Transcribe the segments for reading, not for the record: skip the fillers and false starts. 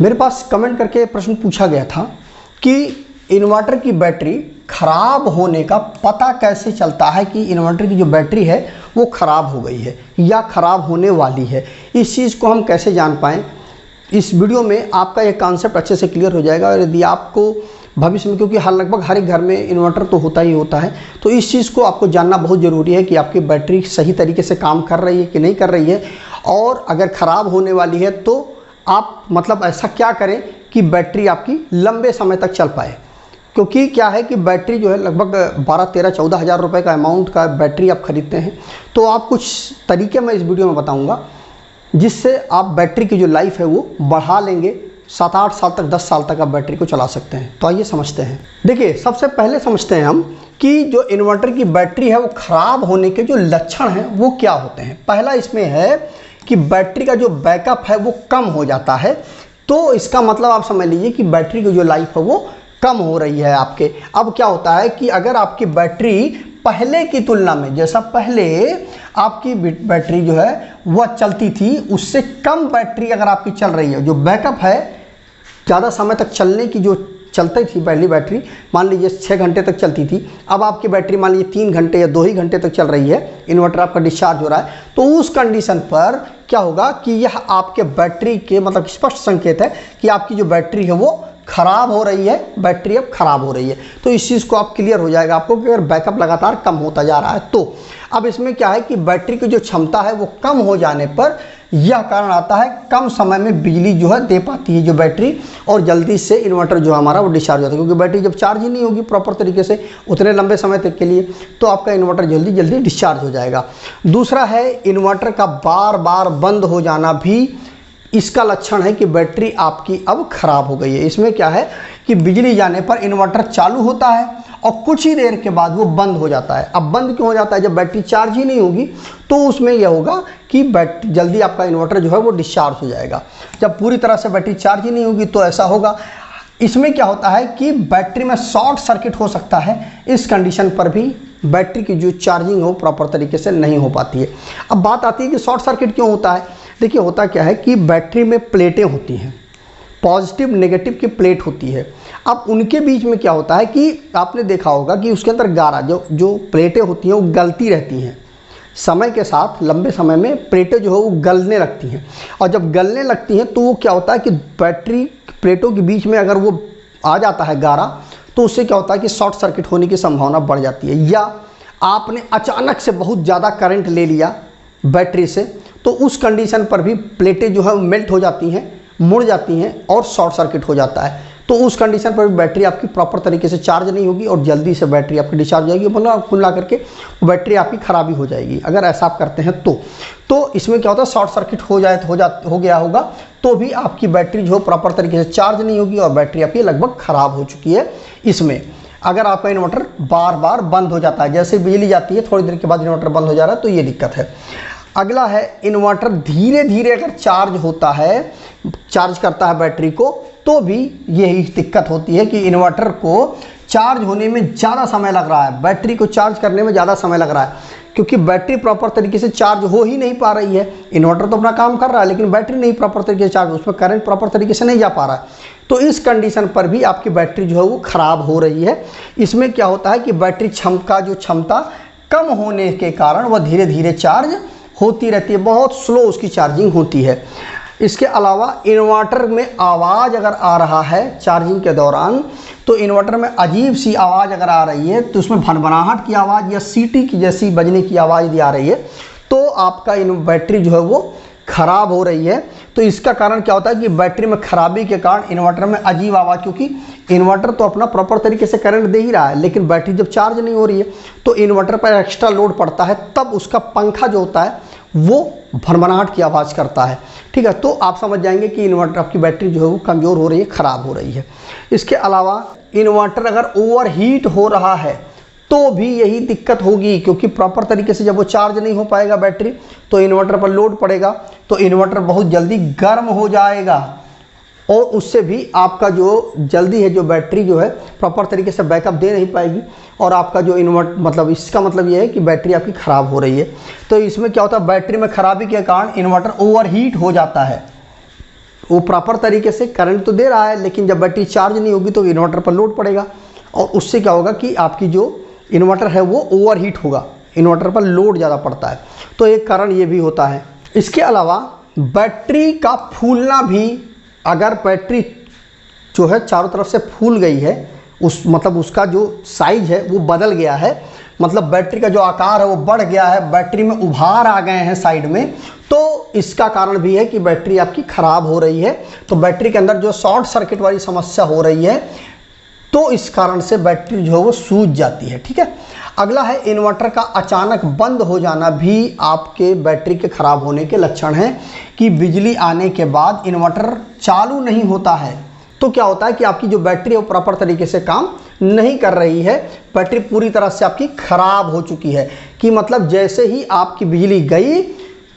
मेरे पास कमेंट करके प्रश्न पूछा गया था कि इन्वर्टर की बैटरी खराब होने का पता कैसे चलता है कि इन्वर्टर की जो बैटरी है वो ख़राब हो गई है या ख़राब होने वाली है। इस चीज़ को हम कैसे जान पाएँ, इस वीडियो में आपका ये कॉन्सेप्ट अच्छे से क्लियर हो जाएगा। और यदि आपको भविष्य में, क्योंकि लगभग हर एक घर में इन्वर्टर तो होता ही होता है, तो इस चीज़ को आपको जानना बहुत ज़रूरी है कि आपकी बैटरी सही तरीके से काम कर रही है कि नहीं कर रही है। और अगर ख़राब होने वाली है तो आप मतलब ऐसा क्या करें कि बैटरी आपकी लंबे समय तक चल पाए। क्योंकि क्या है कि बैटरी जो है लगभग 12-13-14 हज़ार रुपये का अमाउंट का बैटरी आप ख़रीदते हैं, तो आप कुछ तरीके मैं इस वीडियो में बताऊंगा जिससे आप बैटरी की जो लाइफ है वो बढ़ा लेंगे। 7-8 साल तक, 10 साल तक आप बैटरी को चला सकते हैं। तो आइए समझते हैं। देखिए, सबसे पहले समझते हैं हम कि जो इन्वर्टर की बैटरी है वो ख़राब होने के जो लक्षण हैं वो क्या होते हैं। पहला इसमें है कि बैटरी का जो बैकअप है वो कम हो जाता है। तो इसका मतलब आप समझ लीजिए कि बैटरी की जो लाइफ है वो कम हो रही है आपके। अब क्या होता है कि अगर आपकी बैटरी पहले की तुलना में, जैसा पहले आपकी बैटरी जो है वह चलती थी, उससे कम बैटरी अगर आपकी चल रही है, जो बैकअप है ज़्यादा समय तक चलने की, जो चलती थी पहली बैटरी, मान लीजिए 6 घंटे तक चलती थी, अब आपकी बैटरी मान लीजिए 3 घंटे या 2 ही घंटे तक चल रही है, इन्वर्टर आपका डिस्चार्ज हो रहा है, तो उस कंडीशन पर क्या होगा कि यह आपके बैटरी के मतलब स्पष्ट संकेत है कि आपकी जो बैटरी है वो ख़राब हो रही है, बैटरी अब ख़राब हो रही है। तो इस चीज़ को आप क्लियर हो जाएगा आपको कि अगर बैकअप लगातार कम होता जा रहा है तो। अब इसमें क्या है कि बैटरी की जो क्षमता है वो कम हो जाने पर यह कारण आता है कम समय में बिजली जो है दे पाती है जो बैटरी, और जल्दी से इन्वर्टर जो हमारा वो डिस्चार्ज होता है। क्योंकि बैटरी जब चार्ज ही नहीं होगी प्रॉपर तरीके से उतने लंबे समय तक के लिए, तो आपका इन्वर्टर जल्दी जल्दी डिस्चार्ज हो जाएगा। दूसरा है इन्वर्टर का बार बार बंद हो जाना भी इसका लक्षण है कि बैटरी आपकी अब ख़राब हो गई है। इसमें क्या है कि बिजली जाने पर इन्वर्टर चालू होता है और कुछ ही देर के बाद वो बंद हो जाता है। अब बंद क्यों हो जाता है? जब बैटरी चार्ज ही नहीं होगी तो उसमें यह होगा कि बैटरी जल्दी आपका इन्वर्टर जो है वो डिस्चार्ज हो जाएगा। जब पूरी तरह से बैटरी चार्ज ही नहीं होगी तो ऐसा होगा। इसमें क्या होता है कि बैटरी में शॉर्ट सर्किट हो सकता है। इस कंडीशन पर भी बैटरी की जो चार्जिंग हो प्रॉपर तरीके से नहीं हो पाती है। अब बात आती है कि शॉर्ट सर्किट क्यों होता है। देखिए, होता क्या है कि बैटरी में प्लेटें होती हैं, पॉजिटिव नेगेटिव की प्लेट होती है। अब उनके बीच में क्या होता है कि आपने देखा होगा कि उसके अंदर गारा जो प्लेटें होती हैं वो गलती रहती हैं। समय के साथ लंबे समय में प्लेटें जो है वो गलने लगती हैं, और जब गलने लगती हैं तो वो क्या होता है कि बैटरी प्लेटों के बीच में अगर वो आ जाता है गारा, तो उससे क्या होता है कि शॉर्ट सर्किट होने की संभावना बढ़ जाती है। या आपने अचानक से बहुत ज़्यादा करंट ले लिया बैटरी से, तो उस कंडीशन पर भी प्लेटें जो है मेल्ट हो जाती हैं, मुड़ जाती हैं और शॉर्ट सर्किट हो जाता है। तो उस कंडीशन पर भी बैटरी आपकी प्रॉपर तरीके से चार्ज नहीं होगी और जल्दी से बैटरी आपकी डिस्चार्ज हो जाएगी, मतलब कुल मिला करके बैटरी आपकी खराबी हो जाएगी अगर ऐसा आप करते हैं तो इसमें क्या होता है, शॉर्ट सर्किट हो गया होगा तो भी आपकी बैटरी जो प्रॉपर तरीके से चार्ज नहीं होगी और बैटरी आपकी लगभग ख़राब हो चुकी है। इसमें अगर आपका इन्वर्टर बार बार बंद हो जाता है, जैसे बिजली जाती है थोड़ी देर के बाद इन्वर्टर बंद हो जा रहा है, तो ये दिक्कत है। अगला है इन्वर्टर धीरे धीरे अगर चार्ज होता है, चार्ज करता है बैटरी को, तो भी यही दिक्कत होती है कि इन्वर्टर को चार्ज होने में ज़्यादा समय लग रहा है, बैटरी को चार्ज करने में ज़्यादा समय लग रहा है, क्योंकि बैटरी प्रॉपर तरीके से चार्ज हो ही नहीं पा रही है। इन्वर्टर तो अपना काम कर रहा है लेकिन बैटरी नहीं प्रॉपर तरीके से चार्ज, उसमें करंट प्रॉपर तरीके से नहीं जा पा रहा है। तो इस कंडीशन पर भी आपकी बैटरी जो है वो ख़राब हो रही है। इसमें क्या होता है कि बैटरी क्षमता कम होने के कारण वह धीरे धीरे चार्ज होती रहती है, बहुत स्लो उसकी चार्जिंग होती है। इसके अलावा इन्वर्टर में आवाज़ अगर आ रहा है चार्जिंग के दौरान, तो इन्वर्टर में अजीब सी आवाज़ अगर आ रही है, तो उसमें भनभनाहट की आवाज़ या सीटी की जैसी बजने की आवाज़ यदि आ रही है, तो आपका बैटरी जो है वो ख़राब हो रही है। तो इसका कारण क्या होता है कि बैटरी में खराबी के कारण इन्वर्टर में अजीब आवाज़, क्योंकि इन्वर्टर तो अपना प्रॉपर तरीके से करंट दे ही रहा है लेकिन बैटरी जब चार्ज नहीं हो रही है तो इन्वर्टर पर एक्स्ट्रा लोड पड़ता है, तब उसका पंखा जो होता है वो भनभनाहट की आवाज़ करता है। ठीक है, तो आप समझ जाएंगे कि इन्वर्टर आपकी बैटरी जो है वो कमज़ोर हो रही है, ख़राब हो रही है। इसके अलावा इन्वर्टर अगर ओवर हीट हो रहा है तो भी यही दिक्कत होगी, क्योंकि प्रॉपर तरीके से जब वो चार्ज नहीं हो पाएगा बैटरी तो इन्वर्टर पर लोड पड़ेगा, तो इन्वर्टर बहुत जल्दी गर्म हो जाएगा और उससे भी आपका जो जल्दी है जो बैटरी जो है प्रॉपर तरीके से बैकअप दे नहीं पाएगी और आपका जो मतलब इसका मतलब ये है कि बैटरी आपकी ख़राब हो रही है। तो इसमें क्या होता है, बैटरी में खराबी के कारण इन्वर्टर ओवरहीट हो जाता है। वो प्रॉपर तरीके से करंट तो दे रहा है, लेकिन जब बैटरी चार्ज नहीं होगी तो इन्वर्टर पर लोड पड़ेगा और उससे क्या होगा कि आपकी जो इन्वर्टर है वो ओवरहीट होगा, इन्वर्टर पर लोड ज़्यादा पड़ता है, तो एक कारण ये भी होता है। इसके अलावा बैटरी का फूलना भी, अगर बैटरी जो है चारों तरफ से फूल गई है, मतलब उसका जो साइज है वो बदल गया है, मतलब बैटरी का जो आकार है वो बढ़ गया है, बैटरी में उभार आ गए हैं साइड में, तो इसका कारण भी है कि बैटरी आपकी ख़राब हो रही है। तो बैटरी के अंदर जो शॉर्ट सर्किट वाली समस्या हो रही है, तो इस कारण से बैटरी जो है वो सूज जाती है। ठीक है, अगला है इन्वर्टर का अचानक बंद हो जाना भी आपके बैटरी के ख़राब होने के लक्षण हैं कि बिजली आने के बाद इन्वर्टर चालू नहीं होता है। तो क्या होता है कि आपकी जो बैटरी है वो प्रॉपर तरीके से काम नहीं कर रही है, बैटरी पूरी तरह से आपकी ख़राब हो चुकी है, कि मतलब जैसे ही आपकी बिजली गई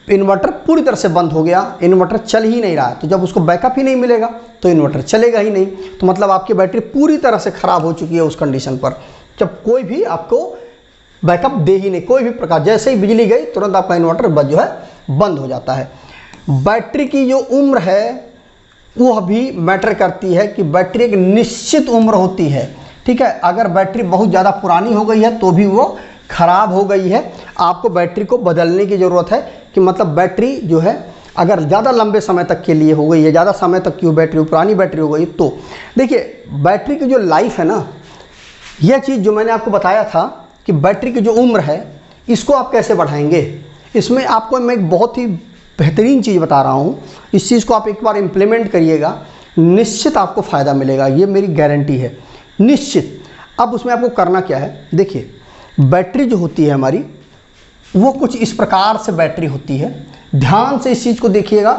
इन्वर्टर पूरी तरह से बंद हो गया, इन्वर्टर चल ही नहीं रहा है, तो जब उसको बैकअप ही नहीं मिलेगा तो इन्वर्टर चलेगा ही नहीं, तो मतलब आपकी बैटरी पूरी तरह से ख़राब हो चुकी है उस कंडीशन पर, जब कोई भी आपको बैकअप दे ही नहीं, कोई भी प्रकार, जैसे ही बिजली गई तुरंत आपका इन्वर्टर जो है बंद हो जाता है। बैटरी की जो उम्र है वो भी मैटर करती है कि बैटरी एक निश्चित उम्र होती है। ठीक है, अगर बैटरी बहुत ज़्यादा पुरानी हो गई है तो भी वो ख़राब हो गई है, आपको बैटरी को बदलने की ज़रूरत है, कि मतलब बैटरी जो है अगर ज़्यादा लंबे समय तक के लिए हो गई है, ज़्यादा समय तक की बैटरी पुरानी बैटरी हो गई, तो देखिए बैटरी की जो लाइफ है ना, यह चीज़ जो मैंने आपको बताया था कि बैटरी की जो उम्र है इसको आप कैसे बढ़ाएंगे, इसमें आपको मैं एक बहुत ही बेहतरीन चीज़ बता रहा हूँ, इस चीज़ को आप एक बार इम्प्लीमेंट करिएगा, निश्चित आपको फ़ायदा मिलेगा, ये मेरी गारंटी है, निश्चित। अब उसमें आपको करना क्या है, देखिए बैटरी जो होती है हमारी वो कुछ इस प्रकार से बैटरी होती है, ध्यान से इस चीज़ को देखिएगा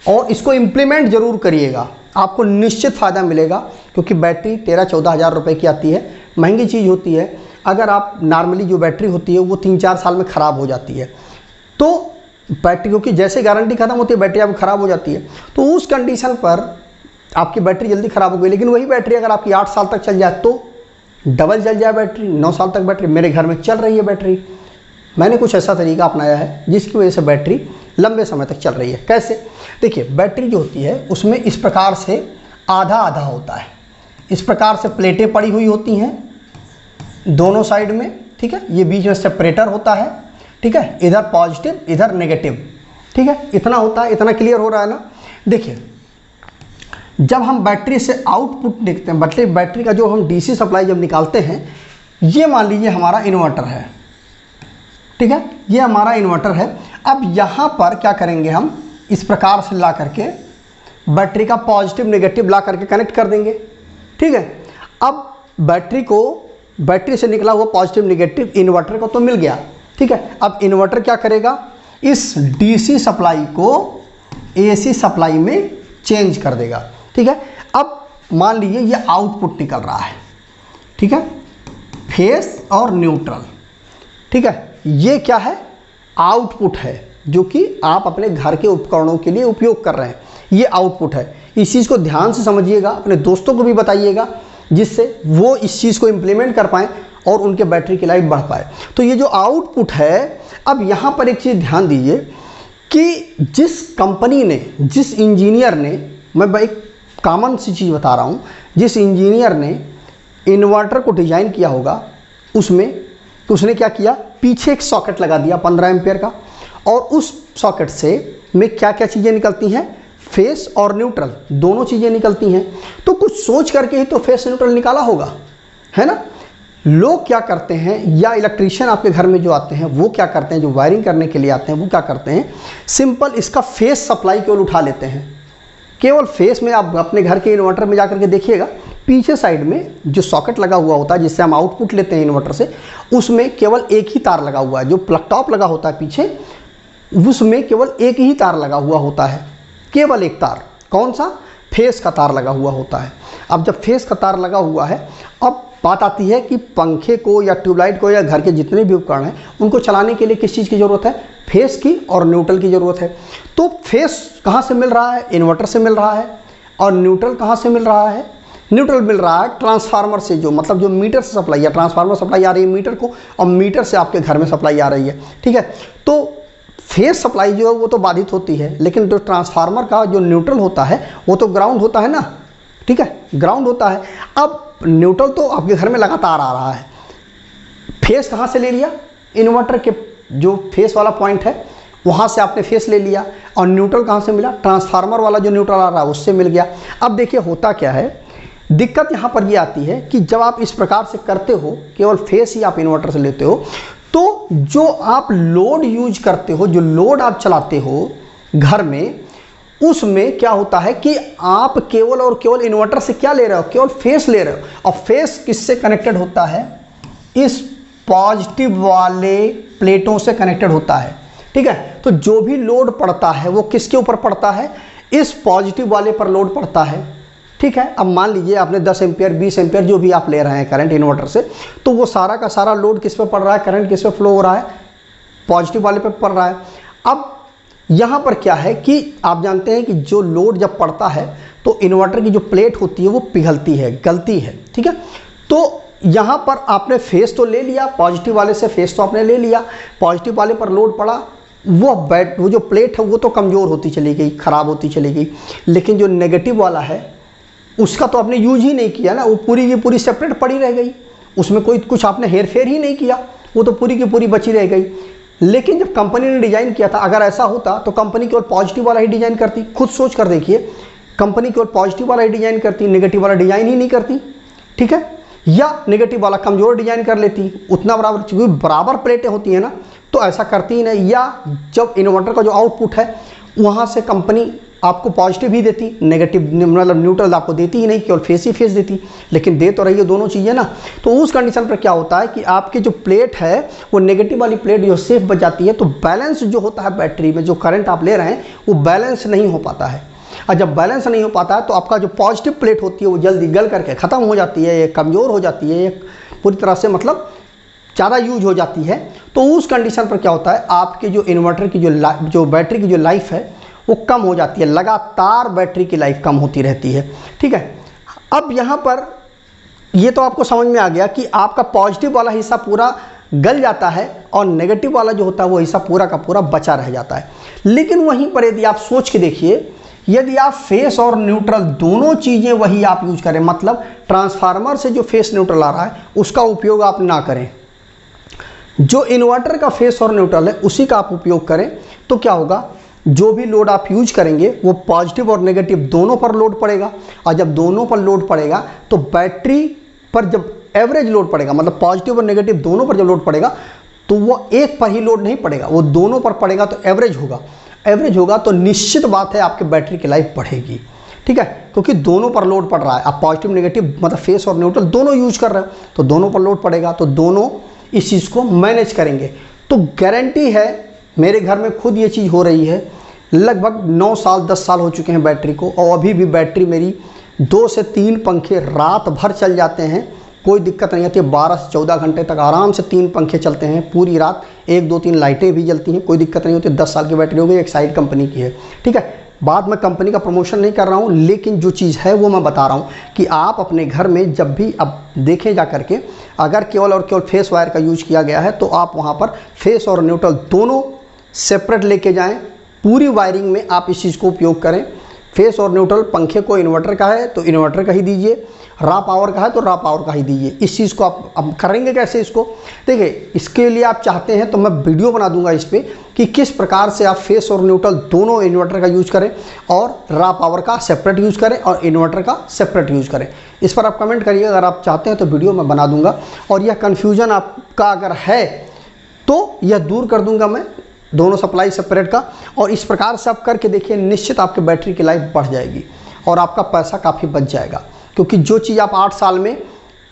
और इसको इम्प्लीमेंट ज़रूर करिएगा, आपको निश्चित फ़ायदा मिलेगा, क्योंकि बैटरी 13-14 हज़ार रुपये की आती है, महंगी चीज़ होती है। अगर आप नॉर्मली जो बैटरी होती है वो 3-4 साल में ख़राब हो जाती है, तो बैटरी, क्योंकि जैसे गारंटी ख़त्म होती है बैटरी आपकी ख़राब हो जाती है, तो उस कंडीशन पर आपकी बैटरी जल्दी ख़राब हो गई। लेकिन वही बैटरी अगर आपकी 8 साल तक चल जाए तो डबल चल जाए बैटरी, 9 साल तक बैटरी, मेरे घर में चल रही है बैटरी, मैंने कुछ ऐसा तरीका अपनाया है जिसकी वजह से बैटरी लंबे समय तक चल रही है। कैसे, देखिए बैटरी जो होती है उसमें इस प्रकार से आधा आधा होता है, इस प्रकार से प्लेटें पड़ी हुई होती हैं दोनों साइड में, ठीक है, ये बीच में सेपरेटर होता है, ठीक है, इधर पॉजिटिव इधर नेगेटिव, ठीक है, इतना होता है, इतना क्लियर हो रहा है ना। देखिए जब हम बैटरी से आउटपुट देखते हैं, बैटरी का जो हम डीसी सप्लाई जब निकालते हैं, ये मान लीजिए हमारा इन्वर्टर है, ठीक है, ये हमारा इन्वर्टर है। अब यहाँ पर क्या करेंगे, हम इस प्रकार से ला करके बैटरी का पॉजिटिव नेगेटिव ला करके कनेक्ट कर देंगे, ठीक है। अब बैटरी से निकला हुआ पॉजिटिव नेगेटिव इन्वर्टर को तो मिल गया, ठीक है। अब इन्वर्टर क्या करेगा, इस डीसी सप्लाई को एसी सप्लाई में चेंज कर देगा, ठीक है। अब मान लीजिए ये आउटपुट निकल रहा है, ठीक है, फेस और न्यूट्रल, ठीक है, ये क्या है, आउटपुट है जो कि आप अपने घर के उपकरणों के लिए उपयोग कर रहे हैं, ये आउटपुट है। इस चीज़ को ध्यान से समझिएगा, अपने दोस्तों को भी बताइएगा जिससे वो इस चीज़ को इम्प्लीमेंट कर पाएँ और उनके बैटरी की लाइफ बढ़ पाए। तो ये जो आउटपुट है, अब यहाँ पर एक चीज़ ध्यान दीजिए कि जिस कंपनी ने, जिस इंजीनियर ने, मैं एक कॉमन सी चीज़ बता रहा हूँ, जिस इंजीनियर ने इन्वर्टर को डिज़ाइन किया होगा उसने क्या किया, पीछे एक सॉकेट लगा दिया 15 एम्पियर का, और उस सॉकेट से में क्या क्या चीज़ें निकलती हैं, फेस और न्यूट्रल दोनों चीज़ें निकलती हैं। तो कुछ सोच करके ही तो फेस न्यूट्रल निकाला होगा, है ना। लोग क्या करते हैं, या इलेक्ट्रीशियन आपके घर में जो आते हैं वो क्या करते हैं, जो वायरिंग करने के लिए आते हैं वो क्या करते हैं, सिंपल इसका फेस सप्लाई केवल उठा लेते हैं, केवल फेस में। आप अपने घर के इन्वर्टर में जाकर के देखिएगा, पीछे साइड में जो सॉकेट लगा हुआ होता है जिससे हम आउटपुट लेते हैं इन्वर्टर से, उसमें केवल एक ही तार लगा हुआ है, जो प्लग टॉप लगा होता है पीछे, उसमें केवल एक ही तार लगा हुआ होता है, केवल एक तार, कौन सा, फेस का तार लगा हुआ होता है। अब जब फेस का तार लगा हुआ है, अब बात आती है कि पंखे को या ट्यूबलाइट को या घर के जितने भी उपकरण हैं उनको चलाने के लिए किस चीज़ की ज़रूरत है, फेस की और न्यूट्रल की ज़रूरत है। तो फेस कहाँ से मिल रहा है, इन्वर्टर से मिल रहा है, और न्यूट्रल कहाँ से मिल रहा है, न्यूट्रल मिल रहा है ट्रांसफार्मर से, जो मतलब जो मीटर से सप्लाई है, ट्रांसफार्मर सप्लाई आ रही है मीटर को, और मीटर से आपके घर में सप्लाई आ रही है, ठीक है। तो फेस सप्लाई जो है वो तो बाधित होती है, लेकिन जो ट्रांसफार्मर का जो न्यूट्रल होता है वो तो ग्राउंड होता है ना, ठीक है, ग्राउंड होता है। अब न्यूट्रल तो आपके घर में लगातार आ रहा है, फेस कहाँ से ले लिया, इन्वर्टर के जो फेस वाला पॉइंट है वहाँ से आपने फेस ले लिया, और न्यूट्रल कहाँ से मिला, ट्रांसफार्मर वाला जो न्यूट्रल आ रहा है उससे मिल गया। अब देखिए होता क्या है, दिक्कत यहाँ पर ये आती है कि जब आप इस प्रकार से करते हो, केवल फेस ही आप इन्वर्टर से लेते हो, तो जो आप लोड यूज करते हो, जो लोड आप चलाते हो घर में, उसमें क्या होता है कि आप केवल और केवल इन्वर्टर से क्या ले रहे हो, केवल फेस ले रहे हो। और फेस किससे कनेक्टेड होता है, इस पॉजिटिव वाले प्लेटों से कनेक्टेड होता है, ठीक है। तो जो भी लोड पड़ता है वो किसके ऊपर पड़ता है, इस पॉजिटिव वाले पर लोड पड़ता है, ठीक है। अब मान लीजिए आपने 10 एम्पियर 20 एम्पियर जो भी आप ले रहे हैं करंट इन्वर्टर से, तो वो सारा का सारा लोड किस पे पड़ रहा है, करंट किस पे फ्लो हो रहा है, पॉजिटिव वाले पे पड़ रहा है। अब यहाँ पर क्या है कि आप जानते हैं कि जो लोड जब पड़ता है तो इन्वर्टर की जो प्लेट होती है वो पिघलती है, गलती है, ठीक है। तो यहाँ पर आपने फेस तो ले लिया, पॉजिटिव वाले से फेस तो आपने ले लिया, पॉजिटिव वाले पर लोड पड़ा, वो जो प्लेट है वो तो कमज़ोर होती चली गई, ख़राब होती चली गई। लेकिन जो नेगेटिव वाला है उसका तो आपने यूज ही नहीं किया ना, वो पूरी की पूरी सेपरेट पड़ी रह गई, उसमें कोई कुछ आपने हेर फेर ही नहीं किया, वो तो पूरी की पूरी बची रह गई। लेकिन जब कंपनी ने डिज़ाइन किया था, अगर ऐसा होता तो कंपनी केवल पॉजिटिव वाला ही डिज़ाइन करती। खुद सोच कर देखिए, कंपनी केवल पॉजिटिव वाला ही डिज़ाइन करती, नेगेटिव वाला डिज़ाइन ही नहीं करती, ठीक है, या नेगेटिव वाला कमज़ोर डिज़ाइन कर लेती, उतना बराबर, क्योंकि बराबर प्लेटें होती हैं ना, तो ऐसा करती ही नहीं। या जब इन्वर्टर का जो आउटपुट है वहाँ से कंपनी आपको पॉजिटिव ही देती, नेगेटिव मतलब न्यूट्रल आपको देती ही नहीं, केवल फेस ही फेस देती, लेकिन दे तो रही है दोनों चीज़ें ना। तो उस कंडीशन पर क्या होता है कि आपकी जो प्लेट है वो नेगेटिव वाली प्लेट जो सेफ बच जाती है, तो बैलेंस जो होता है बैटरी में, जो करंट आप ले रहे हैं वो बैलेंस नहीं हो पाता है। और जब बैलेंस नहीं हो पाता है तो आपका जो पॉजिटिव प्लेट होती है वो जल्दी गल करके ख़त्म हो जाती है, ये कमज़ोर हो जाती है, ये पूरी तरह से मतलब ज़्यादा यूज हो जाती है। तो उस कंडीशन पर क्या होता है, आपके जो इन्वर्टर की जो बैटरी की जो लाइफ है वो कम हो जाती है, लगातार बैटरी की लाइफ कम होती रहती है, ठीक है। अब यहाँ पर ये तो आपको समझ में आ गया कि आपका पॉजिटिव वाला हिस्सा पूरा गल जाता है और नेगेटिव वाला जो होता है वो हिस्सा पूरा का पूरा बचा रह जाता है। लेकिन वहीं पर यदि आप सोच के देखिए, यदि आप फेस और न्यूट्रल दोनों चीज़ें वही आप यूज करें, मतलब ट्रांसफार्मर से जो फेस न्यूट्रल आ रहा है उसका उपयोग आप ना करें, जो इन्वर्टर का फेस और न्यूट्रल है उसी का आप उपयोग करें, तो क्या होगा, जो भी लोड आप यूज करेंगे वो पॉजिटिव और नेगेटिव दोनों पर लोड पड़ेगा। और जब दोनों पर लोड पड़ेगा तो बैटरी पर जब एवरेज लोड पड़ेगा, मतलब पॉजिटिव और नेगेटिव दोनों पर जब लोड पड़ेगा तो वो एक पर ही लोड नहीं पड़ेगा, वो दोनों पर पड़ेगा, तो एवरेज होगा। एवरेज होगा तो निश्चित बात है आपके बैटरी की लाइफ बढ़ेगी, ठीक है, क्योंकि दोनों पर लोड पड़ रहा है। आप पॉजिटिव नेगेटिव मतलब फेस और न्यूट्रल दोनों यूज कर रहे हो तो दोनों पर लोड पड़ेगा, तो दोनों इस चीज़ को मैनेज करेंगे। तो गारंटी है, मेरे घर में खुद ये चीज़ हो रही है, लगभग 9 साल 10 साल हो चुके हैं बैटरी को, और अभी भी बैटरी मेरी 2 से 3 पंखे रात भर चल जाते हैं, कोई दिक्कत नहीं आती है। 12 से 14 घंटे तक आराम से 3 पंखे चलते हैं पूरी रात, 1 2 3 लाइटें भी जलती हैं, कोई दिक्कत नहीं होती। 10 साल की बैटरी हो गई, एक्साइड कंपनी की है, ठीक है। बात मैं कंपनी का प्रमोशन नहीं कर रहा हूँ, लेकिन जो चीज़ है वो मैं बता रहा हूँ कि आप अपने घर में जब भी अब देखें जा करके, अगर केवल और केवल फेस वायर का यूज किया गया है तो आप वहाँ पर फेस और न्यूट्रल दोनों सेपरेट लेके जाएं, पूरी वायरिंग में आप इस चीज़ को उपयोग करें। फेस और न्यूट्रल पंखे को इन्वर्टर का है तो इन्वर्टर का ही दीजिए, रॉ पावर का है तो रॉ पावर का ही दीजिए। इस चीज़ को आप अब करेंगे कैसे, इसको देखिए, इसके लिए आप चाहते हैं तो मैं वीडियो बना दूंगा इस पर कि किस प्रकार से आप फेस और न्यूट्रल दोनों इन्वर्टर का यूज करें और रॉ पावर का सेपरेट यूज करें और इन्वर्टर का सेपरेट यूज करें। इस पर आप कमेंट करिए, अगर आप चाहते हैं तो वीडियो मैं बना दूंगा। और यह कन्फ्यूजन आपका अगर है तो यह दूर कर दूंगा मैं, दोनों सप्लाई सेपरेट का। और इस प्रकार से आप करके देखिए, निश्चित आपके बैटरी की लाइफ बढ़ जाएगी और आपका पैसा काफ़ी बच जाएगा। क्योंकि जो चीज़ आप 8 साल में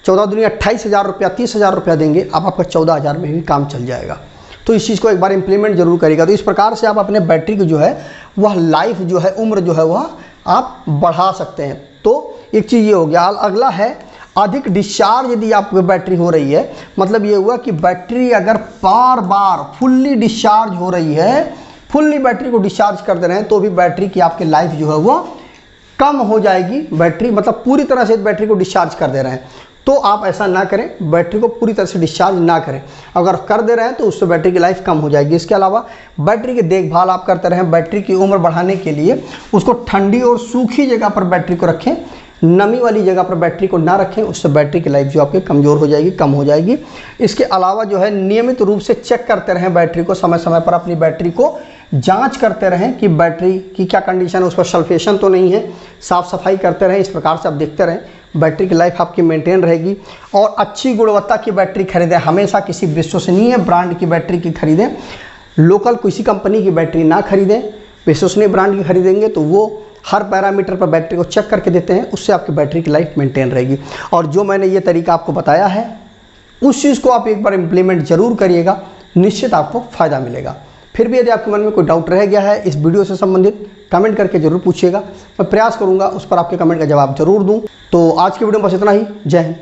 14 दूनी 28,000 रुपया 30,000 रुपया देंगे, अब आपका 14,000 में भी काम चल जाएगा। तो इस चीज़ को एक बार इम्प्लीमेंट जरूर करिएगा। तो इस प्रकार से आप अपने बैटरी की जो है वह लाइफ जो है, उम्र जो है वह आप बढ़ा सकते हैं। तो एक चीज़ ये हो गया। अगला है अधिक डिस्चार्ज यदि आपकी बैटरी हो रही है, मतलब ये हुआ कि बैटरी अगर बार बार फुल्ली डिस्चार्ज हो रही है, फुल्ली बैटरी को डिस्चार्ज कर दे रहे हैं, तो भी बैटरी की आपकी लाइफ जो है वो कम हो जाएगी। बैटरी मतलब पूरी तरह से बैटरी को डिस्चार्ज कर दे रहे हैं तो आप ऐसा ना करें, बैटरी को पूरी तरह से डिस्चार्ज ना करें। अगर कर दे रहे हैं तो उससे बैटरी की लाइफ कम हो जाएगी। इसके अलावा बैटरी की देखभाल आप करते रहें। बैटरी की उम्र बढ़ाने के लिए उसको ठंडी और सूखी जगह पर बैटरी को रखें, नमी वाली जगह पर बैटरी को ना रखें, उससे बैटरी की लाइफ जो आपकी कमज़ोर हो जाएगी, कम हो जाएगी। इसके अलावा जो है नियमित रूप से चेक करते रहें बैटरी को, समय समय पर अपनी बैटरी को जांच करते रहें कि बैटरी की क्या कंडीशन है, उस पर सल्फेशन तो नहीं है, साफ़ सफाई करते रहें। इस प्रकार से आप देखते रहें, बैटरी की लाइफ आपकी मेंटेन रहेगी। और अच्छी गुणवत्ता की बैटरी खरीदें, हमेशा किसी विश्वसनीय ब्रांड की बैटरी की खरीदें, लोकल किसी कंपनी की बैटरी ना खरीदें। विश्वसनीय ब्रांड की खरीदेंगे तो वो हर पैरामीटर पर बैटरी को चेक करके देते हैं, उससे आपकी बैटरी की लाइफ मेंटेन रहेगी। और जो मैंने ये तरीका आपको बताया है उस चीज़ को आप एक बार इम्प्लीमेंट जरूर करिएगा, निश्चित आपको फ़ायदा मिलेगा। फिर भी यदि आपके मन में कोई डाउट रह गया है इस वीडियो से संबंधित, कमेंट करके जरूर पूछिएगा, मैं प्रयास करूंगा उस पर आपके कमेंट का जवाब जरूर दूं। तो आज की वीडियो में बस इतना ही। जय हिंद।